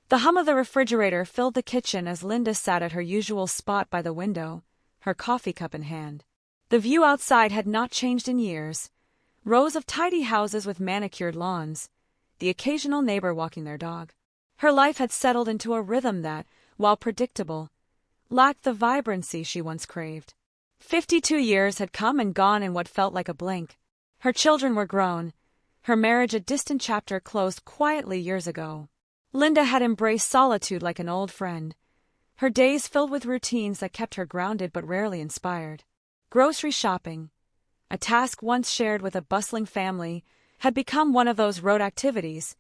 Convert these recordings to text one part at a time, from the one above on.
The hum of the refrigerator filled the kitchen as Linda sat at her usual spot by the window, her coffee cup in hand. The view outside had not changed in years. Rows of tidy houses with manicured lawns, the occasional neighbor walking their dog. Her life had settled into a rhythm that, while predictable, lacked the vibrancy she once craved. 52 years had come and gone in what felt like a blink. Her children were grown, her marriage a distant chapter closed quietly years ago. Linda had embraced solitude like an old friend, her days filled with routines that kept her grounded but rarely inspired. Grocery shopping, a task once shared with a bustling family, had become one of those rote activities,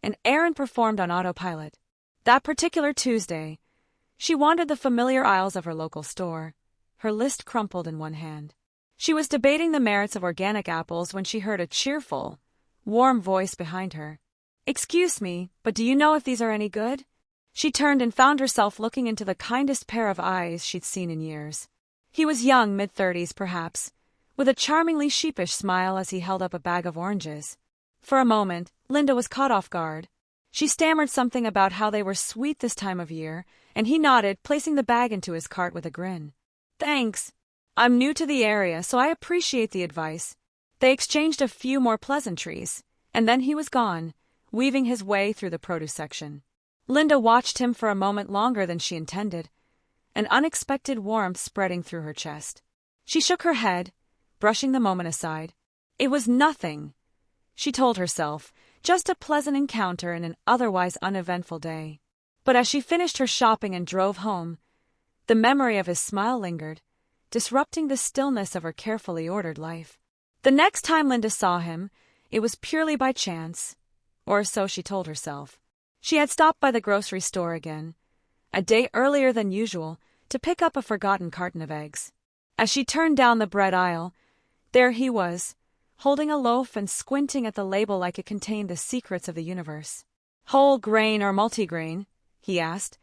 an errand performed on autopilot. That particular Tuesday, she wandered the familiar aisles of her local store, her list crumpled in one hand. She was debating the merits of organic apples when she heard a cheerful, warm voice behind her. "Excuse me, but do you know if these are any good?" She turned and found herself looking into the kindest pair of eyes she'd seen in years. He was young, mid-30s perhaps, with a charmingly sheepish smile as he held up a bag of oranges. For a moment, Linda was caught off guard. She stammered something about how they were sweet this time of year, and he nodded, placing the bag into his cart with a grin. "Thanks. I'm new to the area, so I appreciate the advice." They exchanged a few more pleasantries, and then he was gone, weaving his way through the produce section. Linda watched him for a moment longer than she intended, an unexpected warmth spreading through her chest. She shook her head, brushing the moment aside. It was nothing, she told herself, just a pleasant encounter in an otherwise uneventful day. But as she finished her shopping and drove home, the memory of his smile lingered, disrupting the stillness of her carefully ordered life. The next time Linda saw him, it was purely by chance, or so she told herself. She had stopped by the grocery store again, a day earlier than usual, to pick up a forgotten carton of eggs. As she turned down the bread aisle, there he was, holding a loaf and squinting at the label like it contained the secrets of the universe. "Whole grain or multigrain?" he asked,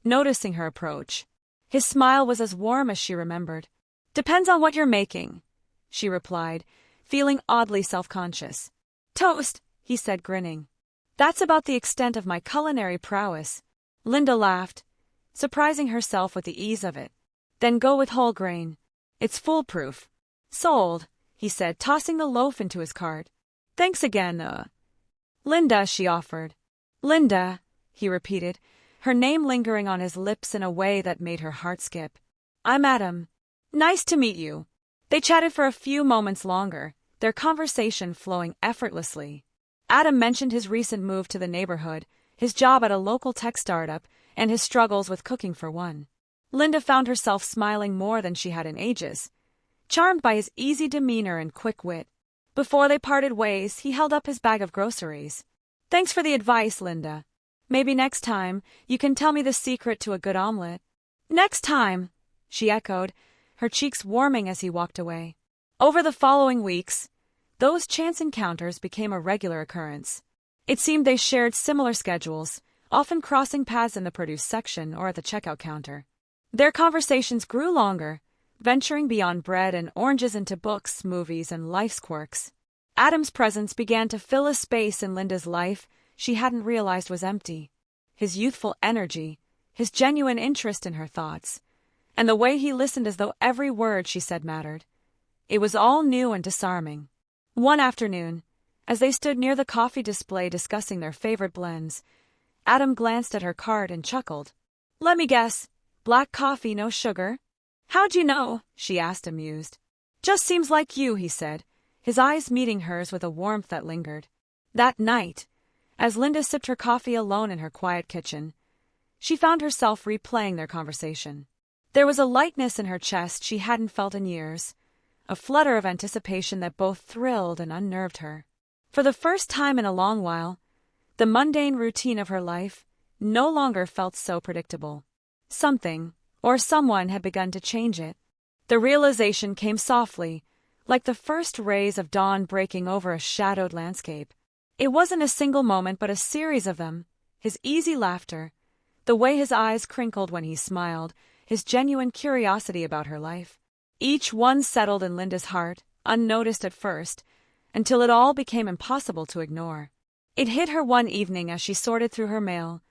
noticing her approach. His smile was as warm as she remembered. "Depends on what you're making," she replied, feeling oddly self-conscious. "Toast," he said, grinning. "That's about the extent of my culinary prowess." Linda laughed, surprising herself with the ease of it. "Then go with whole grain. It's foolproof." "Sold," he said, tossing the loaf into his cart. "Thanks again, Linda," she offered. "Linda," he repeated, her name lingering on his lips in a way that made her heart skip. "I'm Adam. Nice to meet you." They chatted for a few moments longer, their conversation flowing effortlessly. Adam mentioned his recent move to the neighborhood, his job at a local tech startup, and his struggles with cooking for one. Linda found herself smiling more than she had in ages, charmed by his easy demeanor and quick wit. Before they parted ways, he held up his bag of groceries. "Thanks for the advice, Linda. Maybe next time you can tell me the secret to a good omelet." "Next time," she echoed, her cheeks warming as he walked away. Over the following weeks, those chance encounters became a regular occurrence. It seemed they shared similar schedules, often crossing paths in the produce section or at the checkout counter. Their conversations grew longer, venturing beyond bread and oranges into books, movies, and life's quirks. Adam's presence began to fill a space in Linda's life she hadn't realized was empty. His youthful energy, his genuine interest in her thoughts, and the way he listened as though every word she said mattered. It was all new and disarming. One afternoon, as they stood near the coffee display discussing their favorite blends, Adam glanced at her cart and chuckled. "Let me guess, black coffee, no sugar?" "How'd you know?" she asked, amused. "Just seems like you," he said, his eyes meeting hers with a warmth that lingered. That night, as Linda sipped her coffee alone in her quiet kitchen, she found herself replaying their conversation. There was a lightness in her chest she hadn't felt in years, a flutter of anticipation that both thrilled and unnerved her. For the first time in a long while, the mundane routine of her life no longer felt so predictable. Something, or someone, had begun to change it. The realization came softly, like the first rays of dawn breaking over a shadowed landscape. It wasn't a single moment but a series of them, his easy laughter, the way his eyes crinkled when he smiled, his genuine curiosity about her life. Each one settled in Linda's heart, unnoticed at first, until it all became impossible to ignore. It hit her one evening as she sorted through her mail,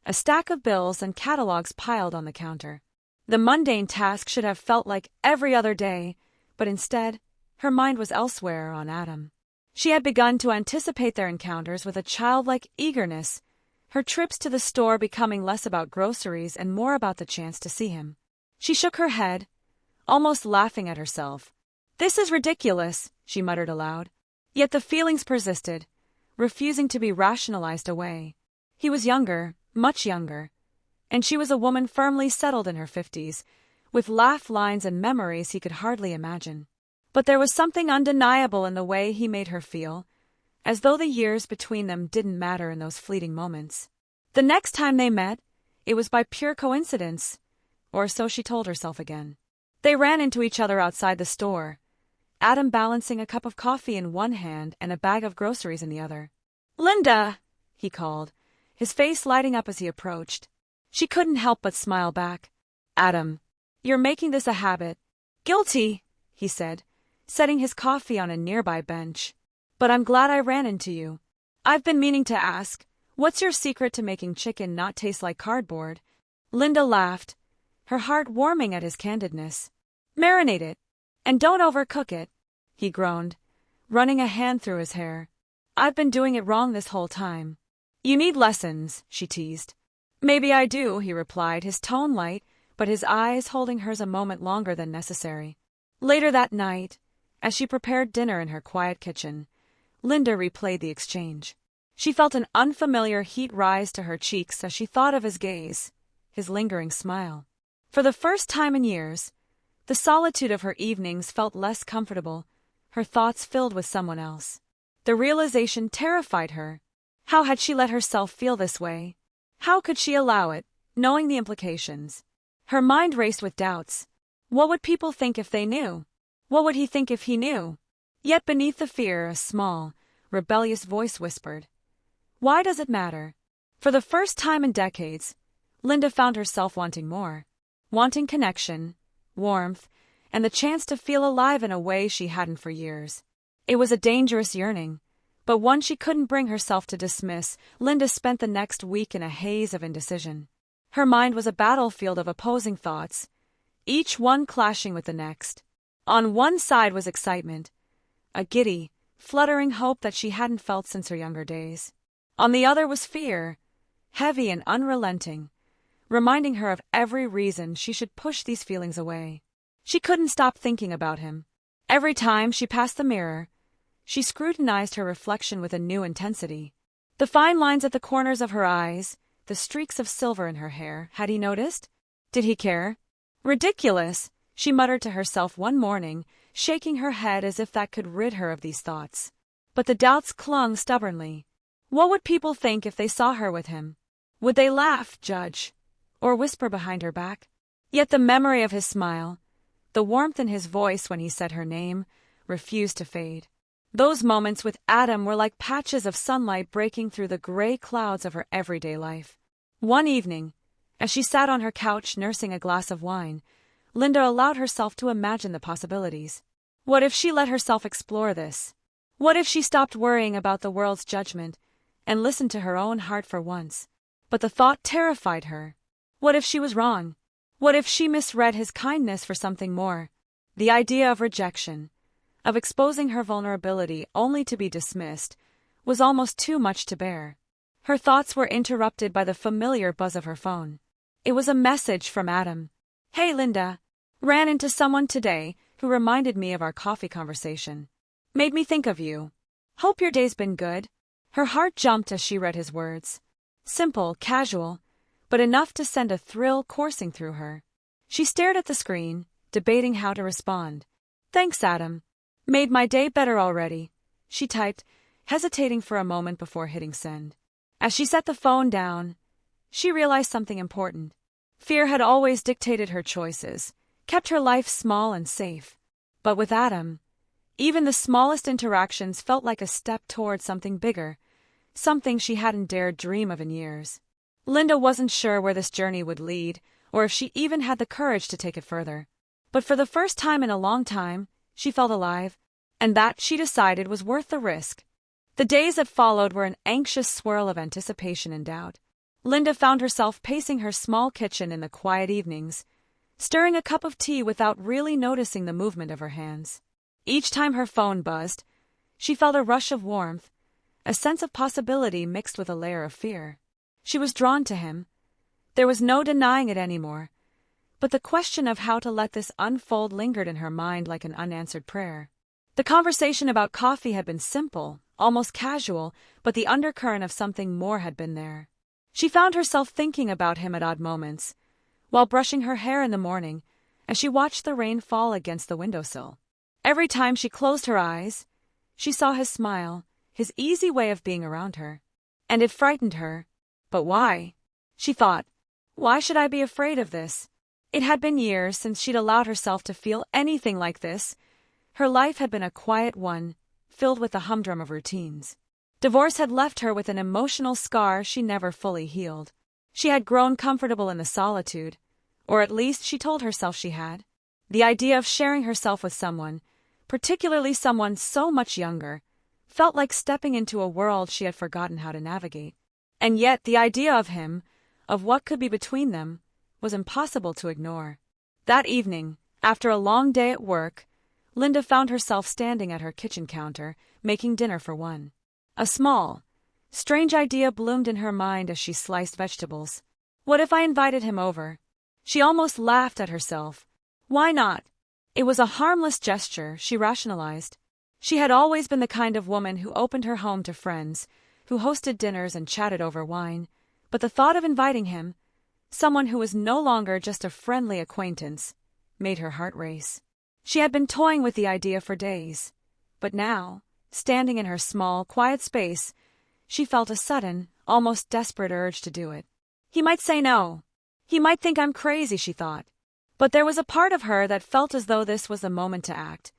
a stack of bills and catalogs piled on the counter. The mundane task should have felt like every other day, but instead, her mind was elsewhere on Adam. She had begun to anticipate their encounters with a childlike eagerness, her trips to the store becoming less about groceries and more about the chance to see him. She shook her head, almost laughing at herself. "This is ridiculous," she muttered aloud. Yet the feelings persisted, refusing to be rationalized away. He was younger, much younger, and she was a woman firmly settled in her 50s, with laugh lines and memories he could hardly imagine. But there was something undeniable in the way he made her feel, as though the years between them didn't matter in those fleeting moments. The next time they met, it was by pure coincidence, or so she told herself again. They ran into each other outside the store, Adam balancing a cup of coffee in one hand and a bag of groceries in the other. "Linda!" he called, his face lighting up as he approached. She couldn't help but smile back. "Adam, you're making this a habit." "Guilty," he said, setting his coffee on a nearby bench. "But I'm glad I ran into you. I've been meaning to ask, what's your secret to making chicken not taste like cardboard?" Linda laughed, her heart warming at his candidness. "Marinate it, and don't overcook it," he groaned, running a hand through his hair. "I've been doing it wrong this whole time." "You need lessons," she teased. "Maybe I do," he replied, his tone light, but his eyes holding hers a moment longer than necessary. Later that night, as she prepared dinner in her quiet kitchen, Linda replayed the exchange. She felt an unfamiliar heat rise to her cheeks as she thought of his gaze, his lingering smile. For the first time in years, the solitude of her evenings felt less comfortable, her thoughts filled with someone else. The realization terrified her. How had she let herself feel this way? How could she allow it, knowing the implications? Her mind raced with doubts. What would people think if they knew? What would he think if he knew? Yet beneath the fear, a small, rebellious voice whispered, "Why does it matter?" For the first time in decades, Linda found herself wanting more. Wanting connection, warmth, and the chance to feel alive in a way she hadn't for years. It was a dangerous yearning, but one she couldn't bring herself to dismiss. Linda spent the next week in a haze of indecision. Her mind was a battlefield of opposing thoughts, each one clashing with the next. On one side was excitement, a giddy, fluttering hope that she hadn't felt since her younger days. On the other was fear, heavy and unrelenting, reminding her of every reason she should push these feelings away. She couldn't stop thinking about him. Every time she passed the mirror, she scrutinized her reflection with a new intensity. The fine lines at the corners of her eyes, the streaks of silver in her hair, had he noticed? Did he care? "Ridiculous," she muttered to herself one morning, shaking her head as if that could rid her of these thoughts. But the doubts clung stubbornly. What would people think if they saw her with him? Would they laugh, judge, or whisper behind her back? Yet the memory of his smile, the warmth in his voice when he said her name, refused to fade. Those moments with Adam were like patches of sunlight breaking through the gray clouds of her everyday life. One evening, as she sat on her couch nursing a glass of wine, Linda allowed herself to imagine the possibilities. What if she let herself explore this? What if she stopped worrying about the world's judgment and listened to her own heart for once? But the thought terrified her. What if she was wrong? What if she misread his kindness for something more? The idea of rejection, of exposing her vulnerability only to be dismissed, was almost too much to bear. Her thoughts were interrupted by the familiar buzz of her phone. It was a message from Adam. "Hey Linda, ran into someone today who reminded me of our coffee conversation. Made me think of you. Hope your day's been good." Her heart jumped as she read his words. Simple, casual, but enough to send a thrill coursing through her. She stared at the screen, debating how to respond. "Thanks, Adam. Made my day better already," she typed, hesitating for a moment before hitting send. As she set the phone down, she realized something important. Fear had always dictated her choices, kept her life small and safe. But with Adam, even the smallest interactions felt like a step toward something bigger, something she hadn't dared dream of in years. Linda wasn't sure where this journey would lead, or if she even had the courage to take it further. But for the first time in a long time, she felt alive, and that, she decided, was worth the risk. The days that followed were an anxious swirl of anticipation and doubt. Linda found herself pacing her small kitchen in the quiet evenings, stirring a cup of tea without really noticing the movement of her hands. Each time her phone buzzed, she felt a rush of warmth, a sense of possibility mixed with a layer of fear. She was drawn to him. There was no denying it anymore, but the question of how to let this unfold lingered in her mind like an unanswered prayer. The conversation about coffee had been simple, almost casual, but the undercurrent of something more had been there. She found herself thinking about him at odd moments, while brushing her hair in the morning, as she watched the rain fall against the windowsill. Every time she closed her eyes, she saw his smile, his easy way of being around her. And it frightened her. But why? She thought, why should I be afraid of this? It had been years since she'd allowed herself to feel anything like this. Her life had been a quiet one, filled with the humdrum of routines. Divorce had left her with an emotional scar she never fully healed. She had grown comfortable in the solitude, or at least she told herself she had. The idea of sharing herself with someone, particularly someone so much younger, felt like stepping into a world she had forgotten how to navigate. And yet the idea of him, of what could be between them, was impossible to ignore. That evening, after a long day at work, Linda found herself standing at her kitchen counter, making dinner for one. A small, strange idea bloomed in her mind as she sliced vegetables. What if I invited him over? She almost laughed at herself. Why not? It was a harmless gesture, she rationalized. She had always been the kind of woman who opened her home to friends, who hosted dinners and chatted over wine, but the thought of inviting him, someone who was no longer just a friendly acquaintance, made her heart race. She had been toying with the idea for days, but now, standing in her small, quiet space, she felt a sudden, almost desperate urge to do it. He might say no. He might think I'm crazy, she thought. But there was a part of her that felt as though this was the moment to act,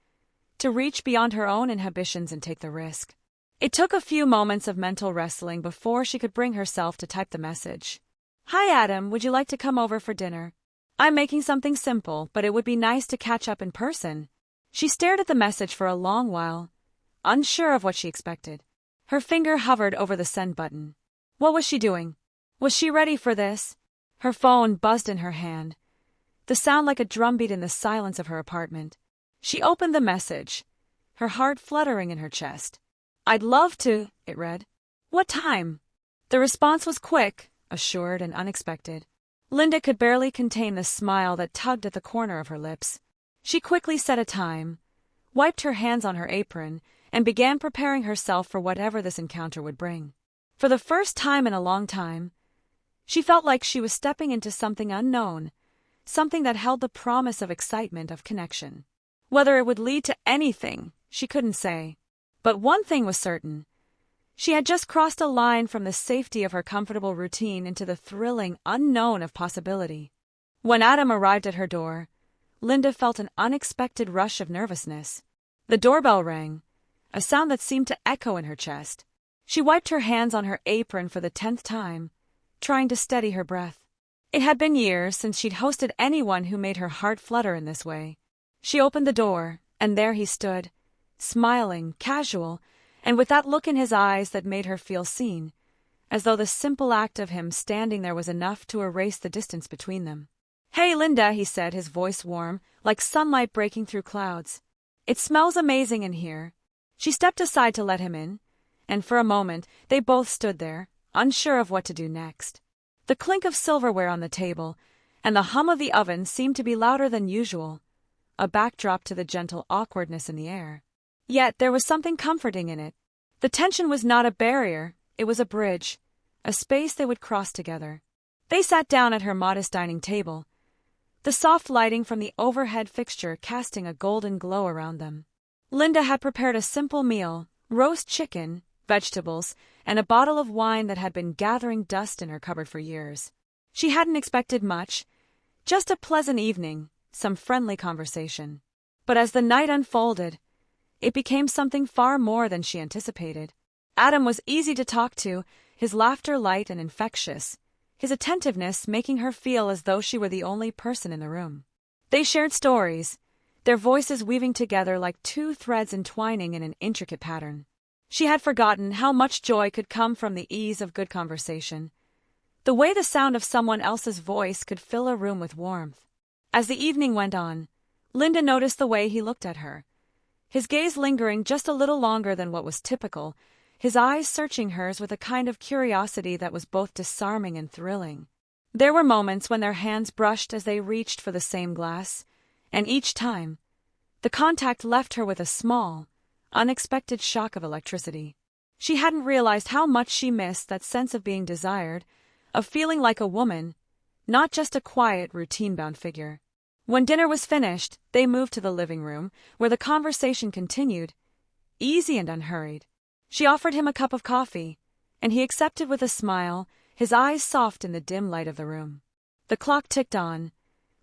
to reach beyond her own inhibitions and take the risk. It took a few moments of mental wrestling before she could bring herself to type the message. Hi Adam, would you like to come over for dinner? I'm making something simple, but it would be nice to catch up in person. She stared at the message for a long while, unsure of what she expected. Her finger hovered over the send button. What was she doing? Was she ready for this? Her phone buzzed in her hand, the sound like a drumbeat in the silence of her apartment. She opened the message, her heart fluttering in her chest. I'd love to, it read. What time? The response was quick, assured, and unexpected. Linda could barely contain the smile that tugged at the corner of her lips. She quickly set a time, wiped her hands on her apron, and began preparing herself for whatever this encounter would bring. For the first time in a long time, she felt like she was stepping into something unknown, something that held the promise of excitement, of connection. Whether it would lead to anything, she couldn't say. But one thing was certain. She had just crossed a line from the safety of her comfortable routine into the thrilling unknown of possibility. When Adam arrived at her door, Linda felt an unexpected rush of nervousness. The doorbell rang, a sound that seemed to echo in her chest. She wiped her hands on her apron for the 10th time, trying to steady her breath. It had been years since she'd hosted anyone who made her heart flutter in this way. She opened the door, and there he stood, smiling, casual, and with that look in his eyes that made her feel seen, as though the simple act of him standing there was enough to erase the distance between them. Hey, Linda, he said, his voice warm, like sunlight breaking through clouds. It smells amazing in here. She stepped aside to let him in, and for a moment they both stood there, unsure of what to do next. The clink of silverware on the table and the hum of the oven seemed to be louder than usual, a backdrop to the gentle awkwardness in the air. Yet there was something comforting in it. The tension was not a barrier, it was a bridge, a space they would cross together. They sat down at her modest dining table, the soft lighting from the overhead fixture casting a golden glow around them. Linda had prepared a simple meal, roast chicken, vegetables, and a bottle of wine that had been gathering dust in her cupboard for years. She hadn't expected much, just a pleasant evening, some friendly conversation. But as the night unfolded, it became something far more than she anticipated. Adam was easy to talk to, his laughter light and infectious, his attentiveness making her feel as though she were the only person in the room. They shared stories, their voices weaving together like two threads entwining in an intricate pattern. She had forgotten how much joy could come from the ease of good conversation, The way the sound of someone else's voice could fill a room with warmth. As the evening went on, Linda noticed the way he looked at her. His gaze lingering just a little longer than what was typical, his eyes searching hers with a kind of curiosity that was both disarming and thrilling. There were moments when their hands brushed as they reached for the same glass, and each time, the contact left her with a small, unexpected shock of electricity. She hadn't realized how much she missed that sense of being desired, of feeling like a woman, not just a quiet, routine-bound figure. When dinner was finished, they moved to the living room, where the conversation continued, easy and unhurried. She offered him a cup of coffee, and he accepted with a smile, his eyes soft in the dim light of the room. The clock ticked on,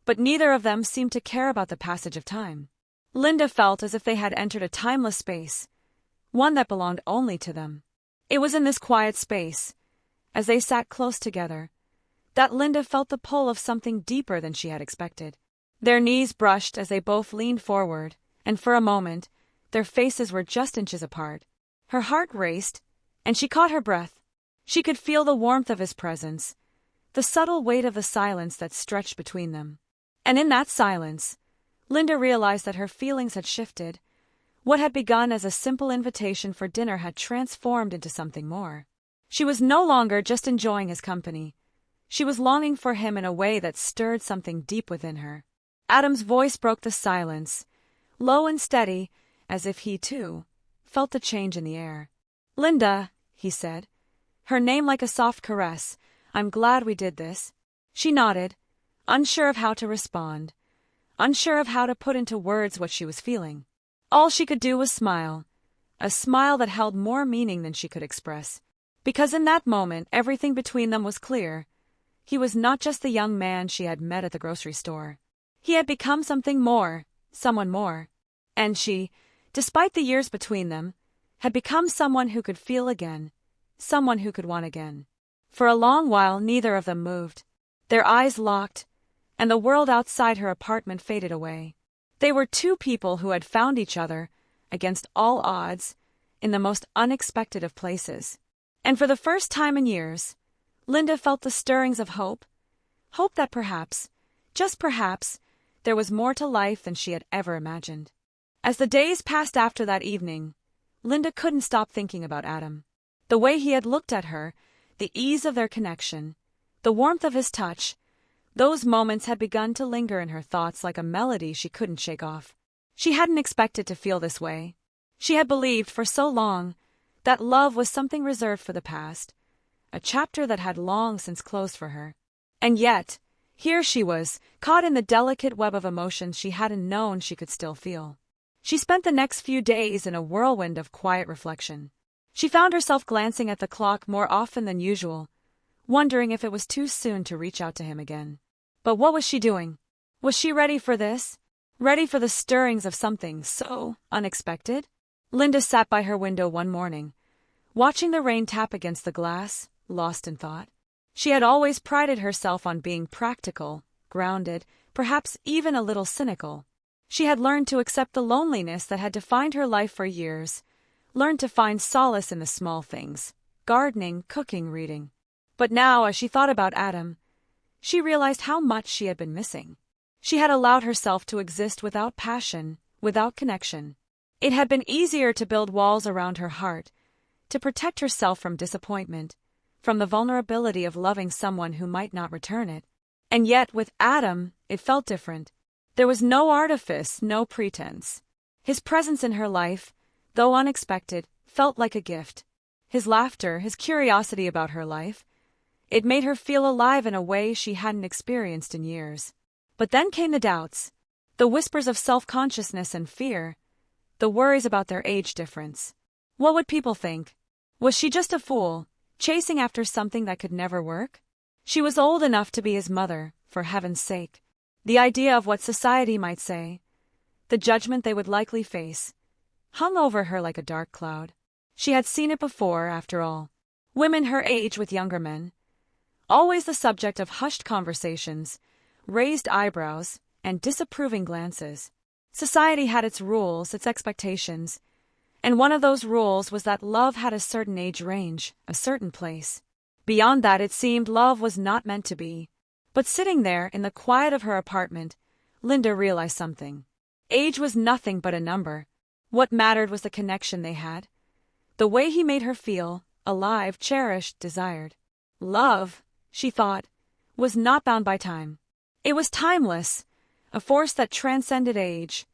but neither of them seemed to care about the passage of time. Linda felt as if they had entered a timeless space, one that belonged only to them. It was in this quiet space, as they sat close together, that Linda felt the pull of something deeper than she had expected. Their knees brushed as they both leaned forward, and for a moment, their faces were just inches apart. Her heart raced, and she caught her breath. She could feel the warmth of his presence, the subtle weight of the silence that stretched between them. And in that silence, Linda realized that her feelings had shifted. What had begun as a simple invitation for dinner had transformed into something more. She was no longer just enjoying his company. She was longing for him in a way that stirred something deep within her. Adam's voice broke the silence, low and steady, as if he, too, felt the change in the air. "Linda," he said, her name like a soft caress, "I'm glad we did this." She nodded, unsure of how to respond, unsure of how to put into words what she was feeling. All she could do was smile, a smile that held more meaning than she could express. Because in that moment, everything between them was clear. He was not just the young man she had met at the grocery store. He had become something more, someone more. And she, despite the years between them, had become someone who could feel again, someone who could want again. For a long while, neither of them moved. Their eyes locked, and the world outside her apartment faded away. They were two people who had found each other, against all odds, in the most unexpected of places. And for the first time in years, Linda felt the stirrings of hope. Hope that perhaps, just perhaps, there was more to life than she had ever imagined. As the days passed after that evening, Linda couldn't stop thinking about Adam. The way he had looked at her, the ease of their connection, the warmth of his touch, those moments had begun to linger in her thoughts like a melody she couldn't shake off. She hadn't expected to feel this way. She had believed for so long that love was something reserved for the past, a chapter that had long since closed for her. And yet, here she was, caught in the delicate web of emotions she hadn't known she could still feel. She spent the next few days in a whirlwind of quiet reflection. She found herself glancing at the clock more often than usual, wondering if it was too soon to reach out to him again. But what was she doing? Was she ready for this? Ready for the stirrings of something so unexpected? Linda sat by her window one morning, watching the rain tap against the glass, lost in thought. She had always prided herself on being practical, grounded, perhaps even a little cynical. She had learned to accept the loneliness that had defined her life for years, learned to find solace in the small things, gardening, cooking, reading. But now, as she thought about Adam, she realized how much she had been missing. She had allowed herself to exist without passion, without connection. It had been easier to build walls around her heart, to protect herself from disappointment, from the vulnerability of loving someone who might not return it. And yet, with Adam, it felt different. There was no artifice, no pretense. His presence in her life, though unexpected, felt like a gift. His laughter, his curiosity about her life, it made her feel alive in a way she hadn't experienced in years. But then came the doubts, the whispers of self-consciousness and fear, the worries about their age difference. What would people think? Was she just a fool, chasing after something that could never work? She was old enough to be his mother, for heaven's sake. The idea of what society might say, the judgment they would likely face, hung over her like a dark cloud. She had seen it before, after all. Women her age with younger men, always the subject of hushed conversations, raised eyebrows, and disapproving glances. Society had its rules, its expectations, and one of those rules was that love had a certain age range, a certain place. Beyond that, it seemed love was not meant to be. But sitting there in the quiet of her apartment, Linda realized something. Age was nothing but a number. What mattered was the connection they had. The way he made her feel, alive, cherished, desired. Love, she thought, was not bound by time. It was timeless, a force that transcended age,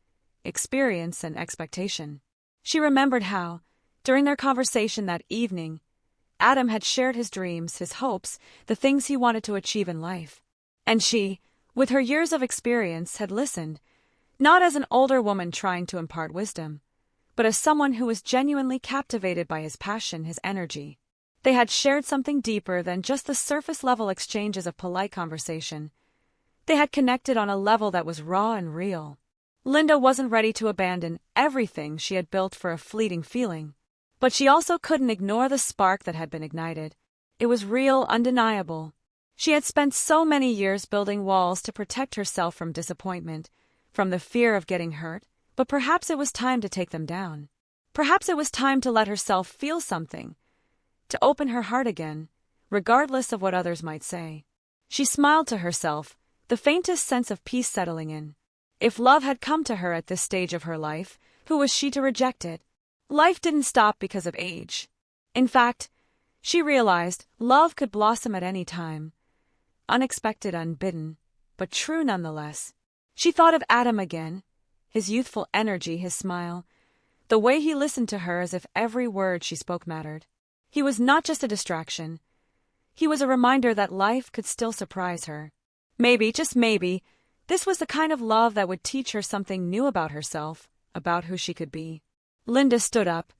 experience, and expectation. She remembered how, during their conversation that evening, Adam had shared his dreams, his hopes, the things he wanted to achieve in life. And she, with her years of experience, had listened, not as an older woman trying to impart wisdom, but as someone who was genuinely captivated by his passion, his energy. They had shared something deeper than just the surface-level exchanges of polite conversation. They had connected on a level that was raw and real. Linda wasn't ready to abandon everything she had built for a fleeting feeling. But she also couldn't ignore the spark that had been ignited. It was real, undeniable. She had spent so many years building walls to protect herself from disappointment, from the fear of getting hurt, but perhaps it was time to take them down. Perhaps it was time to let herself feel something, to open her heart again, regardless of what others might say. She smiled to herself, the faintest sense of peace settling in. If love had come to her at this stage of her life, who was she to reject it? Life didn't stop because of age. In fact, she realized love could blossom at any time. Unexpected, unbidden, but true nonetheless. She thought of Adam again, his youthful energy, his smile, the way he listened to her as if every word she spoke mattered. He was not just a distraction. He was a reminder that life could still surprise her. Maybe, just maybe, this was the kind of love that would teach her something new about herself, about who she could be. Linda stood up,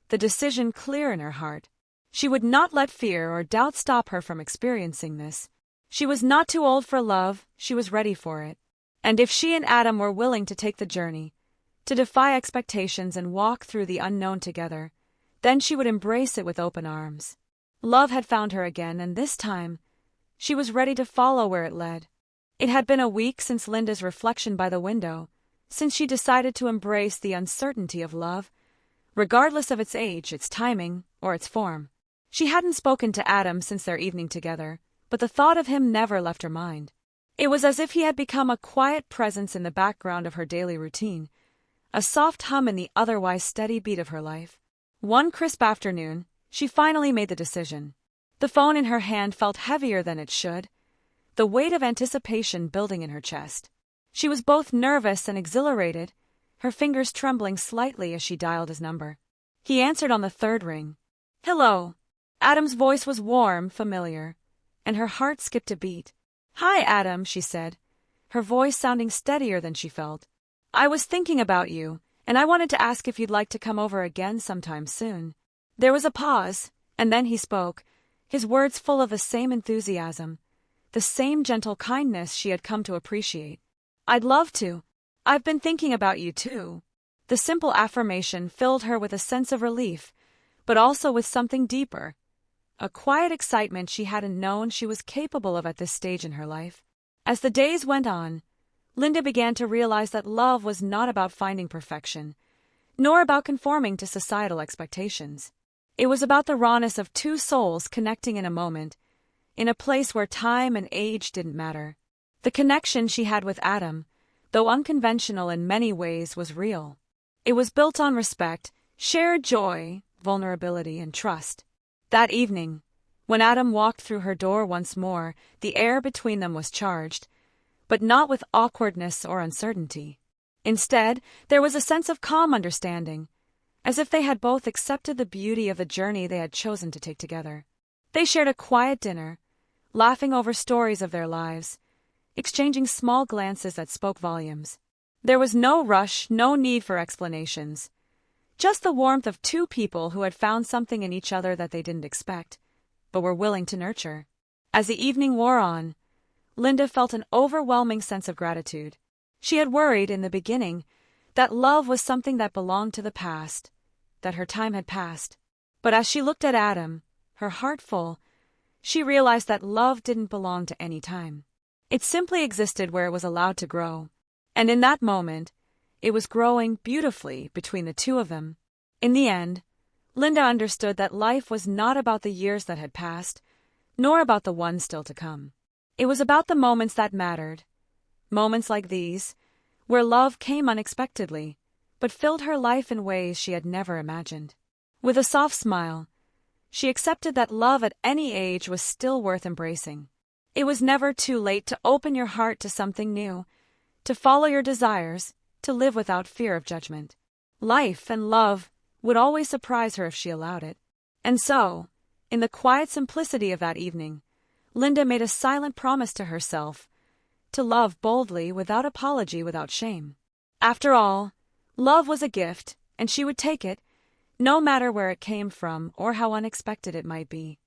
the decision clear in her heart. She would not let fear or doubt stop her from experiencing this. She was not too old for love, she was ready for it. And if she and Adam were willing to take the journey, to defy expectations and walk through the unknown together, then she would embrace it with open arms. Love had found her again, and this time, she was ready to follow where it led. It had been a week since Linda's reflection by the window, since she decided to embrace the uncertainty of love, regardless of its age, its timing, or its form. She hadn't spoken to Adam since their evening together, but the thought of him never left her mind. It was as if he had become a quiet presence in the background of her daily routine, a soft hum in the otherwise steady beat of her life. One crisp afternoon, she finally made the decision. The phone in her hand felt heavier than it should, the weight of anticipation building in her chest. She was both nervous and exhilarated, her fingers trembling slightly as she dialed his number. He answered on the third ring. "Hello." Adam's voice was warm, familiar, and her heart skipped a beat. "Hi, Adam," she said, her voice sounding steadier than she felt. "I was thinking about you, and I wanted to ask if you'd like to come over again sometime soon." There was a pause, and then he spoke, his words full of the same enthusiasm, the same gentle kindness she had come to appreciate. "I'd love to. I've been thinking about you too." The simple affirmation filled her with a sense of relief, but also with something deeper, a quiet excitement she hadn't known she was capable of at this stage in her life. As the days went on, Linda began to realize that love was not about finding perfection, nor about conforming to societal expectations. It was about the rawness of two souls connecting in a moment, in a place where time and age didn't matter. The connection she had with Adam, though unconventional in many ways, was real. It was built on respect, shared joy, vulnerability, and trust. That evening, when Adam walked through her door once more, the air between them was charged, but not with awkwardness or uncertainty. Instead, there was a sense of calm understanding, as if they had both accepted the beauty of the journey they had chosen to take together. They shared a quiet dinner, laughing over stories of their lives, exchanging small glances that spoke volumes. There was no rush, no need for explanations. Just the warmth of two people who had found something in each other that they didn't expect, but were willing to nurture. As the evening wore on, Linda felt an overwhelming sense of gratitude. She had worried in the beginning that love was something that belonged to the past, that her time had passed. But as she looked at Adam, her heart full, she realized that love didn't belong to any time. It simply existed where it was allowed to grow. And in that moment, it was growing beautifully between the two of them. In the end, Linda understood that life was not about the years that had passed, nor about the ones still to come. It was about the moments that mattered. Moments like these, where love came unexpectedly, but filled her life in ways she had never imagined. With a soft smile, she accepted that love at any age was still worth embracing. It was never too late to open your heart to something new, to follow your desires, to live without fear of judgment. Life and love would always surprise her if she allowed it. And so, in the quiet simplicity of that evening, Linda made a silent promise to herself to love boldly, without apology, without shame. After all, love was a gift, and she would take it, no matter where it came from or how unexpected it might be.